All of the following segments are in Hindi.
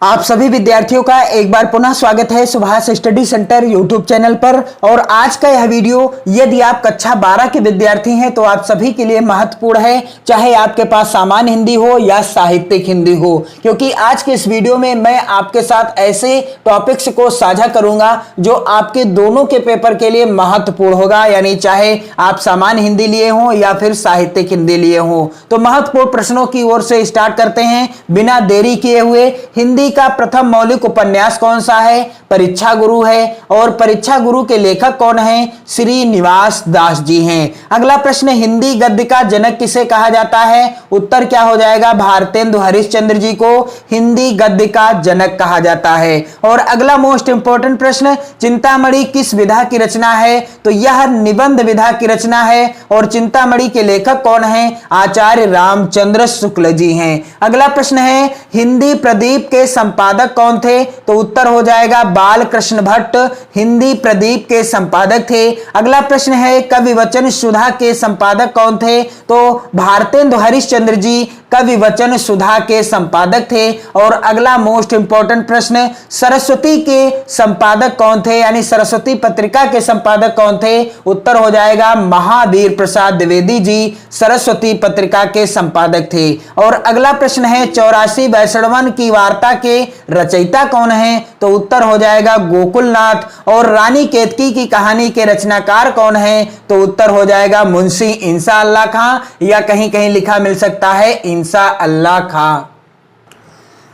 आप सभी विद्यार्थियों का एक बार पुनः स्वागत है Subhash study centre YouTube channel पर। और आज का यह वीडियो यदि आप कक्षा 12 के विद्यार्थी हैं तो आप सभी के लिए महत्वपूर्ण है, चाहे आपके पास सामान्य हिंदी हो या साहित्यिक हिंदी हो, क्योंकि आज के इस वीडियो में मैं आपके साथ ऐसे टॉपिक्स को साझा करूंगा जो आपके दोनों के पेपर के लिए महत्वपूर्ण होगा, यानी चाहे आप सामान्य हिंदी लिए हो या फिर साहित्यिक हिंदी लिए हो। तो महत्वपूर्ण प्रश्नों की ओर से स्टार्ट करते हैं बिना देरी किए हुए। हिंदी का प्रथम मौलिक उपन्यास कौन सा है? परीक्षा गुरु है। और परीक्षा गुरु के लेखक कौन हैं? श्रीनिवास दास जी हैं। अगला प्रश्न, हिंदी गद्य का जनक किसे कहा जाता है? उत्तर क्या हो जाएगा? भारतेंदु हरिश्चंद्र जी को हिंदी गद्य का जनक कहा जाता है। और अगला मोस्ट इंपोर्टेंट प्रश्न, चिंतामणि किस विधा की रचना है? तो यह निबंध विधा की रचना है। और चिंतामणि के लेखक कौन हैं? आचार्य रामचंद्र शुक्ल जी हैं। अगला प्रश्न है, हिंदी प्रदीप के संपादक कौन थे? तो उत्तर हो जाएगा बाल कृष्ण भट्ट हिंदी प्रदीप के संपादक थे। अगला प्रश्न है, कवि वचन सुधा के संपादक कौन थे? तो भारतेंदु हरिश्चंद्र जी कवि वचन सुधा के संपादक थे। और अगला मोस्ट इंपोर्टेंट प्रश्न, सरस्वती के संपादक कौन थे, यानी सरस्वती पत्रिका के संपादक कौन थे? उत्तर हो जाएगा महावीर प्रसाद द्विवेदी जी सरस्वती पत्रिका के संपादक थे। और अगला प्रश्न है, 84 वैष्णवन की वार्ता के रचयिता कौन है? तो उत्तर हो जाएगा गोकुलनाथ। और रानी केतकी की कहानी के रचनाकार कौन है? तो उत्तर हो जाएगा मुंशी इंसा अल्लाह खां, या कहीं कहीं लिखा मिल सकता है इंसा अल्लाह खां।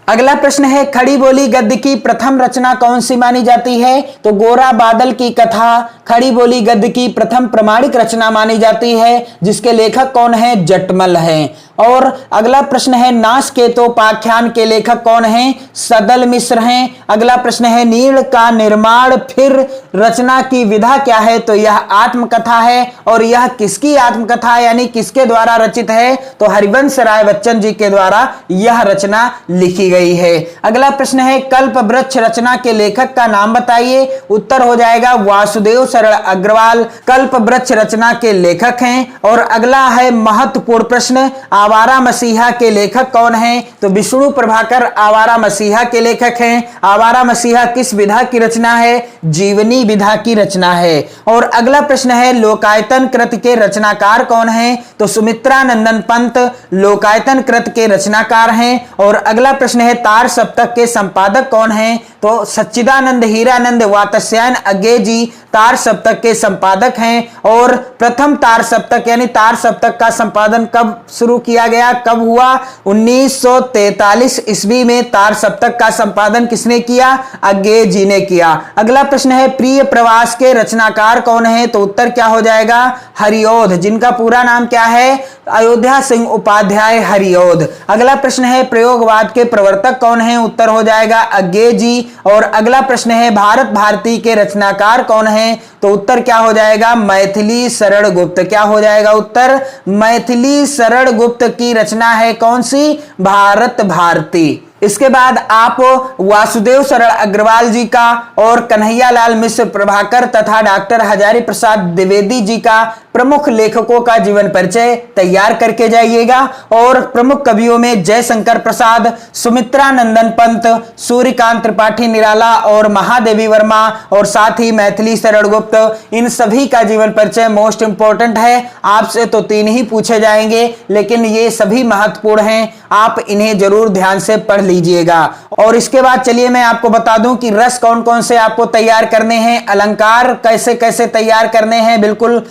अगला प्रश्न है, खड़ी बोली गद्य की प्रथम रचना कौन सी मानी जाती है? तो गोरा बादल की कथा खड़ी बोली गद्य की प्रथम प्रमाणिक रचना मानी जाती है, जिसके लेखक कौन है? जटमल हैं। और अगला प्रश्न है, नासकेतोपाख्यान के लेखक कौन हैं? सदल मिश्र हैं। अगला प्रश्न है, नीड़ का निर्माण फिर रचना की विधा क्या है? तो यह आत्मकथा है। और यह किसकी आत्मकथा, यानी किसके द्वारा रचित है? तो हरिवंश राय बच्चन जी के द्वारा यह रचना लिखी गई है। अगला प्रश्न है, कल्प वृक्ष रचना के लेखक का नाम बताइए। उत्तर हो जाएगा वासुदेव सरल अग्रवाल कल्प वृक्ष रचना के लेखक हैं। और अगला है महत्वपूर्ण प्रश्न, आवारा मसीहा के लेखक कौन हैं? तो विष्णु प्रभाकर आवारा मसीहा के लेखक हैं। आवारा मसीहा किस विधा की रचना है? जीवनी विधा की रचना है। और अगला प्रश्न है, लोकायतन कृत के रचनाकार कौन हैं? तो सुमित्रानंदन पंत लोकायतन कृत के रचनाकार हैं। और अगला प्रश्न है, तार सप्तक के संपादक कौन हैं? तो सच्चिदानंद हीरानंद वात्स्यायन अज्ञे जी तार सप्तक के संपादक हैं। और प्रथम तार सप्तक यानी तार सप्तक का संपादन कब शुरू किया गया, कब हुआ? 1943 ईस्वी में तार सप्तक का संपादन किसने किया? अज्ञे जी ने किया। अगला प्रश्न है, प्रिय प्रवास के रचनाकार कौन है? तो उत्तर क्या हो जाएगा? हरिओध, जिनका पूरा नाम क्या है? अयोध्या सिंह उपाध्याय हरिओध। अगला प्रश्न है, प्रयोगवाद के प्रवर्तक कौन है? उत्तर हो जाएगा अज्ञे जी। और अगला प्रश्न है, भारत भारती के रचनाकार कौन है? तो उत्तर क्या हो जाएगा? मैथिली शरण गुप्त। क्या हो जाएगा उत्तर? मैथिली शरण गुप्त की रचना है कौन सी? भारत भारती। इसके बाद आप वासुदेव सरल अग्रवाल जी का और कन्हैयालाल मिश्र प्रभाकर तथा डॉक्टर हजारी प्रसाद द्विवेदी जी का प्रमुख लेखकों का जीवन परिचय तैयार करके जाइएगा। और प्रमुख कवियों में जयशंकर प्रसाद, सुमित्रानंदन पंत, सूर्यकांत त्रिपाठी निराला और महादेवी वर्मा, और साथ ही मैथिली शरण गुप्त, इन सभी का जीवन परिचय मोस्ट इंपोर्टेंट है। आपसे तो 3 ही पूछे जाएंगे, लेकिन ये सभी महत्वपूर्ण हैं, आप इन्हें जरूर ध्यान से पढ़ लीजिएगा। और इसके बाद चलिए मैं आपको बता दूं कि रस कौन कौन से आपको तैयार करने हैं, अलंकार कैसे कैसे तैयार करने हैं, बिल्कुल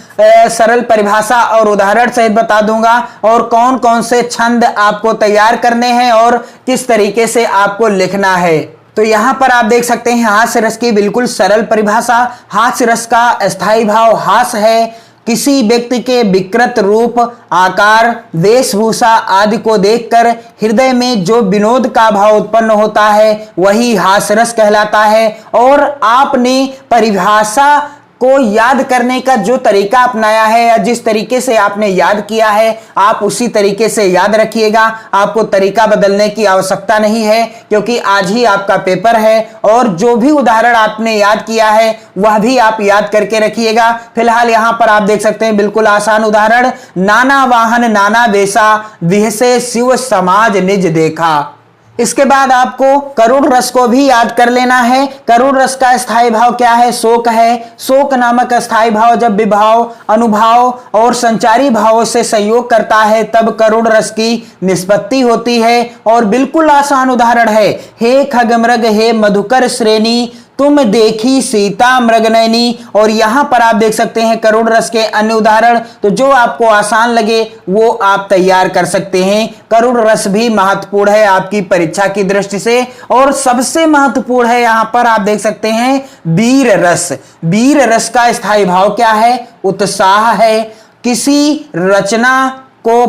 सरल परिभाषा और उदाहरण सहित बता दूंगा। और कौन कौन से छंद आपको तैयार करने हैं और किस तरीके से आपको लिखना है। तो यहां पर आप देख सकते हैं हास्य रस की बिल्कुल सरल परिभाषा। हास्य रस का अस्थाई भाव हास है, किसी व्यक्ति के विकृत रूप, आकार, वेशभूषा आदि को देखकर हृदय में जो विनोद का भाव उत्पन्न होता है वही हास्यरस कहलाता है। और आपने परिभाषा को याद करने का जो तरीका अपनाया है या जिस तरीके से आपने याद किया है, आप उसी तरीके से याद रखिएगा। आपको तरीका बदलने की आवश्यकता नहीं है, क्योंकि आज ही आपका पेपर है। और जो भी उदाहरण आपने याद किया है वह भी आप याद करके रखिएगा। फिलहाल यहां पर आप देख सकते हैं बिल्कुल आसान उदाहरण, नाना वाहन नाना वेशा, विहसे शिव समाज निज देखा। इसके बाद आपको करुण रस को भी याद कर लेना है। करुण रस का स्थायी भाव क्या है? शोक है। शोक नामक स्थायी भाव जब विभाव, अनुभाव और संचारी भावों से संयोग करता है तब करुण रस की निष्पत्ति होती है। और बिल्कुल आसान उदाहरण है, हे खगमृग हे मधुकर श्रेणी तुम देखी सीता मृगनयनी। और यहां पर आप देख सकते हैं करुण रस के अन्य उदाहरण, तो जो आपको आसान लगे वो आप तैयार कर सकते हैं। करुण रस भी महत्वपूर्ण है आपकी परीक्षा की दृष्टि से। और सबसे महत्वपूर्ण है यहां पर आप देख सकते हैं वीर रस। वीर रस का स्थायी भाव क्या है? उत्साह है। किसी रचना को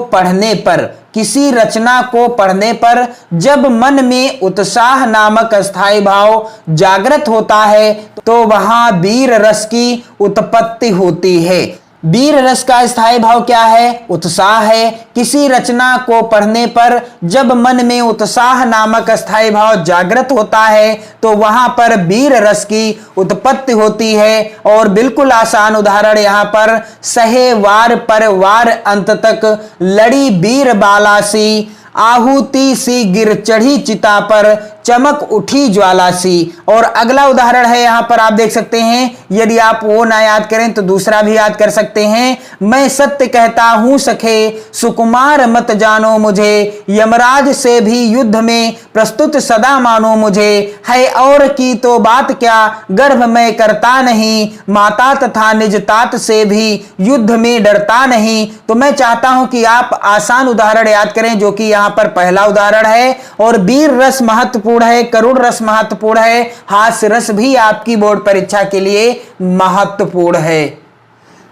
पढ़ने पर जब मन में उत्साह नामक स्थायी भाव जागृत होता है तो वहां वीर रस की उत्पत्ति होती है। वीर रस का स्थायी भाव क्या है? उत्साह है। किसी रचना को पढ़ने पर जब मन में उत्साह नामक स्थायी भाव जागृत होता है तो वहां पर वीर रस की उत्पत्ति होती है। और बिल्कुल आसान उदाहरण यहां पर, सहे वार पर वार अंत तक लड़ी वीर बाला सी, आहुति सी गिर चढ़ी चिता पर चमक उठी ज्वाला सी। और अगला उदाहरण है यहां पर आप देख सकते हैं, यदि आप वो ना याद करें तो दूसरा भी याद कर सकते हैं, मैं सत्य कहता हूं सखे सुकुमार मत जानो मुझे, यमराज से भी युद्ध में प्रस्तुत सदा मानो मुझे, है और की तो बात क्या गर्भ में करता नहीं, माता तथा निज तात से भी युद्ध में डरता नहीं। तो मैं चाहता हूं कि आप आसान उदाहरण याद करें, जो कि यहां पर पहला उदाहरण है। और वीर रस महत्वपूर्ण है, करुण रस महत्वपूर्ण है, हास्य रस भी आपकी बोर्ड परीक्षा के लिए महत्वपूर्ण है।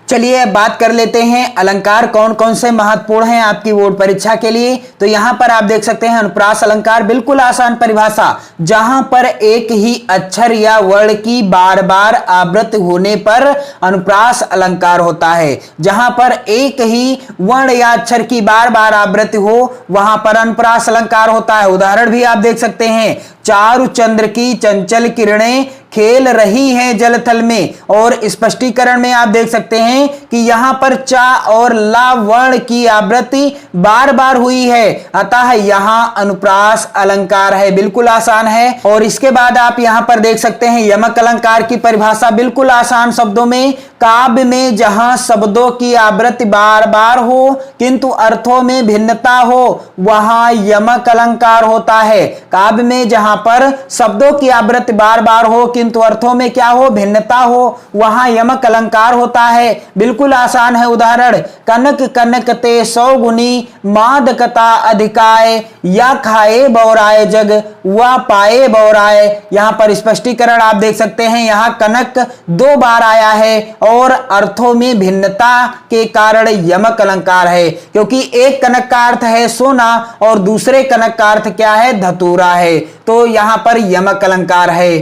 चलिए अब बात कर लेते हैं अलंकार कौन कौन से महत्वपूर्ण हैं आपकी बोर्ड परीक्षा के लिए। तो यहां पर आप देख सकते हैं अनुप्रास अलंकार, बिल्कुल आसान परिभाषा, जहां पर एक ही अक्षर या वर्ण की बार बार आवृत्ति होने पर अनुप्रास अलंकार होता है। जहां पर एक ही वर्ण या अक्षर की बार बार आवृत्ति हो वहां पर अनुप्रास अलंकार होता है। उदाहरण भी आप देख सकते हैं, चारु चंद्र की चंचल किरणें खेल रही हैं जल थल में। और स्पष्टीकरण में आप देख सकते हैं कि यहां पर चा और ला वर्ण की आवृत्ति बार बार हुई है, अतः यहां अनुप्रास अलंकार है, बिल्कुल आसान है। और इसके बाद आप यहां पर देख सकते हैं यमक अलंकार की परिभाषा, बिल्कुल आसान शब्दों में, काव्य में जहां शब्दों की आवृत्ति बार बार हो किंतु अर्थों में भिन्नता हो वहां यमक अलंकार होता है। काव्य में जहां पर शब्दों की आवृत्ति बार बार हो किंतु अर्थों में क्या हो? भिन्नता हो, वहां यमक अलंकार होता है। बिल्कुल आसान है उदाहरण, कनक कनकते 100 गुनी मादकता अधिकाय, या खाए बौराए जग वा पाए बौराए। यहां पर स्पष्टीकरण आप देख सकते हैं, यहां कनक 2 बार आया है और अर्थों में भिन्नता के कारण यमक अलंकार है, क्योंकि एक कनक का अर्थ है सोना और दूसरे कनक का अर्थ क्या है? धतूरा है, तो यहां पर यमक अलंकार है।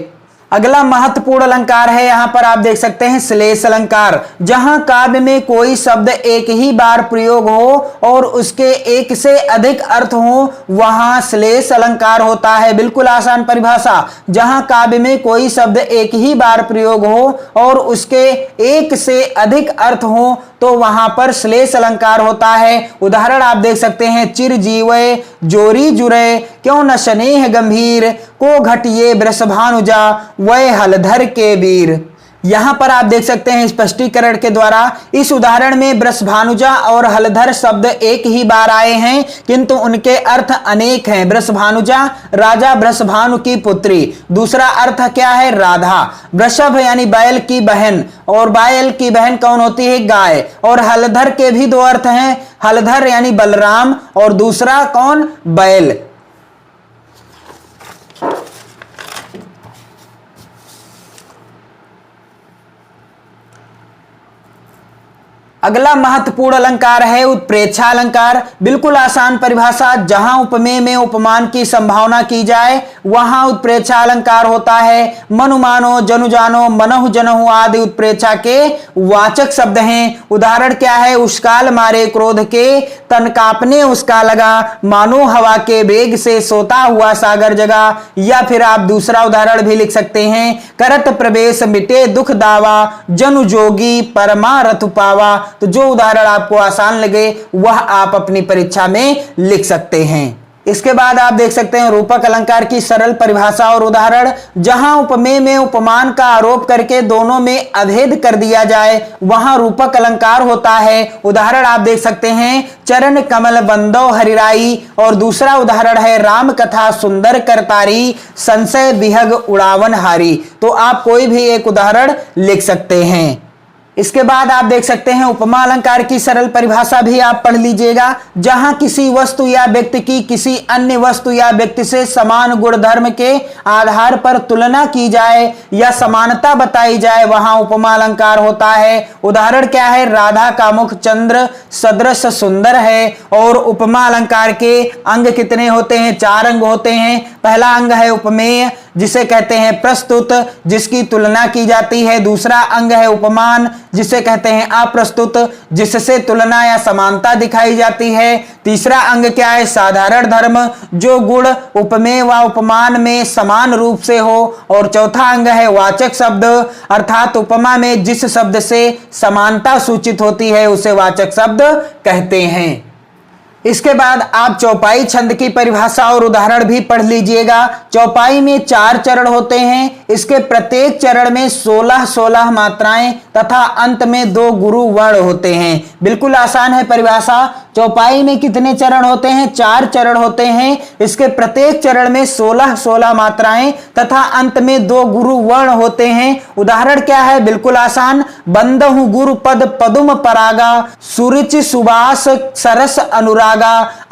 अगला महत्वपूर्ण अलंकार है, यहां पर आप देख सकते हैं श्लेष अलंकार, जहां काव्य में कोई शब्द एक ही बार प्रयोग हो और उसके एक से अधिक अर्थ हो वहां श्लेष अलंकार होता है। बिल्कुल आसान परिभाषा, जहां काव्य में कोई शब्द एक ही बार प्रयोग हो और उसके एक से अधिक अर्थ हो तो वहां पर श्लेष अलंकार होता है। उदाहरण आप देख सकते हैं, चिर जीवे जोरी जुरे क्यों न स्नेह गंभीर, को घटिए वृषभानुजा वह हलधर के वीर। यहां पर आप देख सकते हैं स्पष्टीकरण के द्वारा, इस उदाहरण में वृषभानुजा और हलधर शब्द एक ही बार आए हैं किंतु उनके अर्थ अनेक हैं। वृषभानुजा राजा वृषभानु की पुत्री, दूसरा अर्थ क्या है? राधा। वृषभ यानी बैल की बहन, और बैल की बहन कौन होती है? गाय। और हलधर के भी 2 अर्थ हैं, हलधर यानी बलराम और दूसरा कौन? बैल। अगला महत्वपूर्ण अलंकार है उत्प्रेक्षा अलंकार, बिल्कुल आसान परिभाषा, जहां उपमेय में उपमान की संभावना की जाए वहां उत्प्रेक्षा अलंकार होता है। मनु मानो जनु जानो मनहु जनहु आदि उत्प्रेक्षा के वाचक शब्द हैं। उदाहरण क्या है? उसकाल मारे क्रोध के तन कांपने उसका लगा, मानो हवा के वेग से सोता हुआ सागर जगा। या फिर आप दूसरा उदाहरण भी लिख सकते हैं, करत प्रवेश मिटे दुख दावा जनु जोगी परमारथ पावा। तो जो उदाहरण आपको आसान लगे वह आप अपनी परीक्षा में लिख सकते हैं। इसके बाद आप देख सकते हैं रूपक अलंकार की सरल परिभाषा और उदाहरण। जहां उपमेय में उपमान का आरोप करके दोनों में अभेद कर दिया जाए वहां रूपक अलंकार होता है। उदाहरण आप देख सकते हैं चरण कमल बंदो हरिराई, और दूसरा उदाहरण है राम कथा सुंदर करतारी, संशय विहग उड़ावन हारी। तो आप कोई भी एक उदाहरण लिख सकते हैं। इसके बाद आप देख सकते हैं उपमा अलंकार की सरल परिभाषा भी आप पढ़ लीजिएगा। जहां किसी वस्तु या व्यक्ति की किसी अन्य वस्तु या व्यक्ति से समान गुण धर्म के आधार पर तुलना की जाए या समानता बताई जाए वहां उपमा अलंकार होता है। उदाहरण क्या है, राधा का मुख चंद्र सदृश सुंदर है। और उपमा अलंकार के अंग कितने होते हैं? 4 अंग होते हैं। पहला अंग है उपमेय जिसे कहते हैं प्रस्तुत, जिसकी तुलना की जाती है। दूसरा अंग है उपमान जिसे कहते हैं अप्रस्तुत, जिससे तुलना या समानता दिखाई जाती है। तीसरा अंग क्या है? साधारण धर्म, जो गुण उपमेय व उपमान में समान रूप से हो। और चौथा अंग है वाचक शब्द, अर्थात उपमा में जिस शब्द से समानता सूचित होती है उसे वाचक शब्द कहते हैं। इसके बाद आप चौपाई छंद की परिभाषा और उदाहरण भी पढ़ लीजिएगा। चौपाई में 4 चरण होते हैं। इसके प्रत्येक चरण में 16-16 मात्राएं तथा अंत में 2 गुरु वर्ण होते हैं। बिल्कुल आसान है परिभाषा। चौपाई में कितने चरण होते हैं? 4 चरण होते हैं। इसके प्रत्येक चरण में 16-16 मात्राएं तथा अंत में 2 गुरु वर्ण होते हैं। उदाहरण क्या है? बिल्कुल आसान। बंदहु गुरु पद पदुम परागा, सुरुचि सुबास सरस अनुरागा,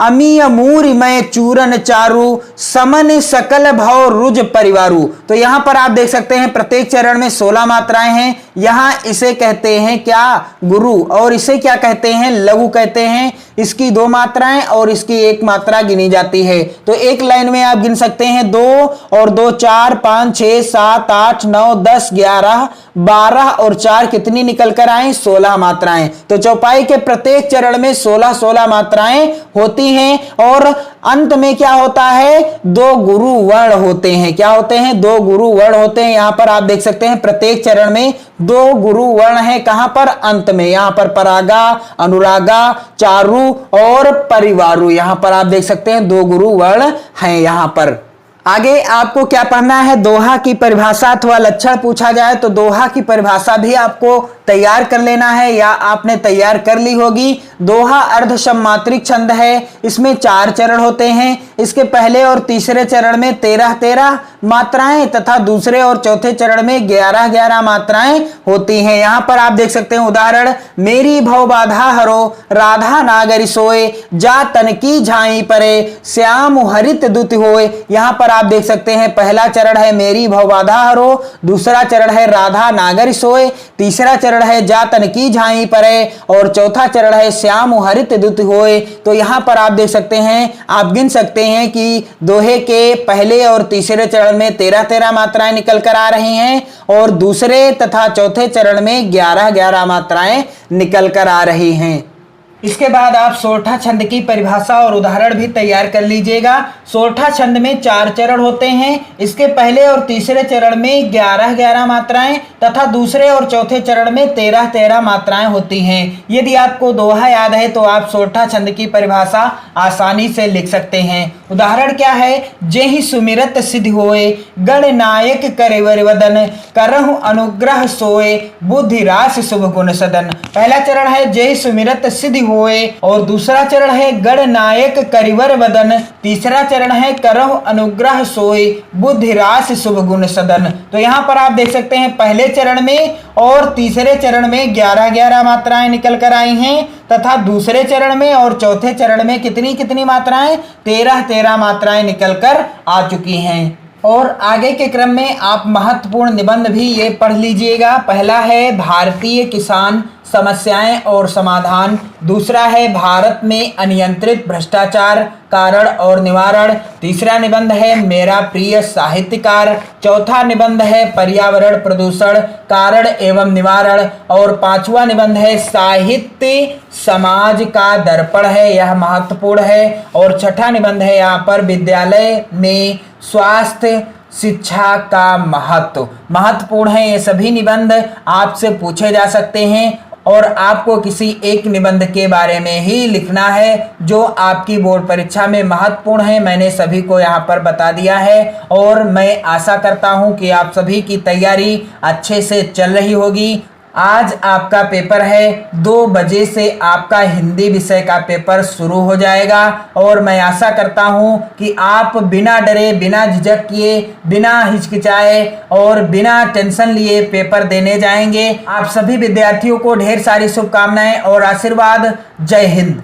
अमीय मूरि मय चूरन चारु, समन सकल भव रुज परिवारु। तो यहां पर आप देख सकते हैं प्रत्येक चरण में 16 मात्राएं हैं। यहां इसे कहते हैं क्या? गुरु। और इसे क्या कहते हैं? लघु कहते हैं। इसकी 2 मात्राएं और इसकी 1 मात्रा गिनी जाती है। तो एक लाइन में आप गिन सकते हैं 2 और 2 4 5 6 7 8 9 10 11 12 और 4 कितनी निकल कर आए? 16 मात्राएं। तो चौपाई के प्रत्येक चरण में 16-16 मात्राएं होती हैं। और अंत में क्या होता है? 2 गुरु वर्ण होते हैं। क्या होते हैं? 2 गुरु वर्ण होते हैं। यहां पर आप देख सकते हैं प्रत्येक चरण में 2 गुरु वर्ण है। कहां पर? अंत में। यहां पर परागा, अनुरागा, चारु और परिवारु। यहां पर आप देख सकते हैं 2 गुरु वर्ण हैं। यहां पर आगे आपको क्या पढ़ना है? दोहा की परिभाषा अथवा लक्षण पूछा जाए तो दोहा की परिभाषा भी आपको तैयार कर लेना है या आपने तैयार कर ली होगी। दोहा अर्धसम्मात्रिक छंद है। इसमें 4 चरण होते हैं। इसके पहले और तीसरे चरण में 13-13 मात्राएं तथा दूसरे और चौथे चरण में 11-11 मात्राएं होती हैं। यहां पर आप देख सकते हैं उदाहरण, मेरी भव बाधा हरो राधा नागरी सोए, जा तन की झाई परे श्याम हरित दुत होए। यहां पर आप देख सकते हैं पहला चरण है मेरी भव बाधा हरो, दूसरा चरण है राधा नागरी सोए, तीसरा चरण है जा तन की झाई परे और चौथा चरण है श्याम हरित दुत होए। तो यहां पर आप देख सकते हैं, आप गिन सकते हैं कि दोहे के पहले और तीसरे चरण में 13-13 मात्राएं निकल कर आ रही हैं और दूसरे तथा चौथे चरण में 11-11 मात्राएं निकल कर आ रही हैं। इसके बाद आप सोरठा छंद की परिभाषा और उदाहरण भी तैयार कर लीजिएगा। सोरठा छंद में 4 चरण होते हैं। इसके पहले और तीसरे चरण में 11-11 मात्राएं तथा दूसरे और चौथे चरण में 13-13 मात्राएं होती हैं। यदि आपको दोहा याद है तो आप सोरठा छंद की परिभाषा आसानी से लिख सकते हैं। उदाहरण क्या है? जेहि सुमिरत सिद्धि होए, गणनायक करेवर वदन, करहु अनुग्रह सोए, बुद्धि रास शुभ गुण सदन। पहला चरण है जेहि सुमिरत सिद्धि होए और दूसरा चरण है गणनायक करिवर वदन, तीसरा चरण है करहु अनुग्रह सोए, बुद्धि रास शुभ गुण सदन। तो यहाँ पर आप देख सकते हैं पहले चरण में और तीसरे चरण में 11-11 मात्राएं निकल कर आई हैं तथा दूसरे चरण में और चौथे चरण में कितनी कितनी मात्राएं? 13-13 मात्राएं निकल कर आ चुकी हैं। और आगे के क्रम में आप महत्वपूर्ण निबंध भी ये पढ़ लीजिएगा। पहला है भारतीय किसान समस्याएं और समाधान, दूसरा है भारत में अनियंत्रित भ्रष्टाचार कारण और निवारण, तीसरा निबंध है मेरा प्रिय साहित्यकार, चौथा निबंध है पर्यावरण प्रदूषण कारण एवं निवारण और पांचवा निबंध है साहित्य समाज का दर्पण है, यह महत्वपूर्ण है। और छठा निबंध है यहाँ पर विद्यालय में स्वास्थ्य शिक्षा का महत्व। महत्वपूर्ण है ये सभी निबंध, आपसे पूछे जा सकते हैं। और आपको किसी एक निबंध के बारे में ही लिखना है जो आपकी बोर्ड परीक्षा में महत्वपूर्ण है। मैंने सभी को यहाँ पर बता दिया है और मैं आशा करता हूँ कि आप सभी की तैयारी अच्छे से चल रही होगी। आज आपका पेपर है, 2 बजे से आपका हिंदी विषय का पेपर शुरू हो जाएगा और मैं आशा करता हूं कि आप बिना डरे, बिना झिझक किए, बिना हिचकिचाए और बिना टेंशन लिए पेपर देने जाएंगे। आप सभी विद्यार्थियों को ढेर सारी शुभकामनाएं और आशीर्वाद। जय हिंद।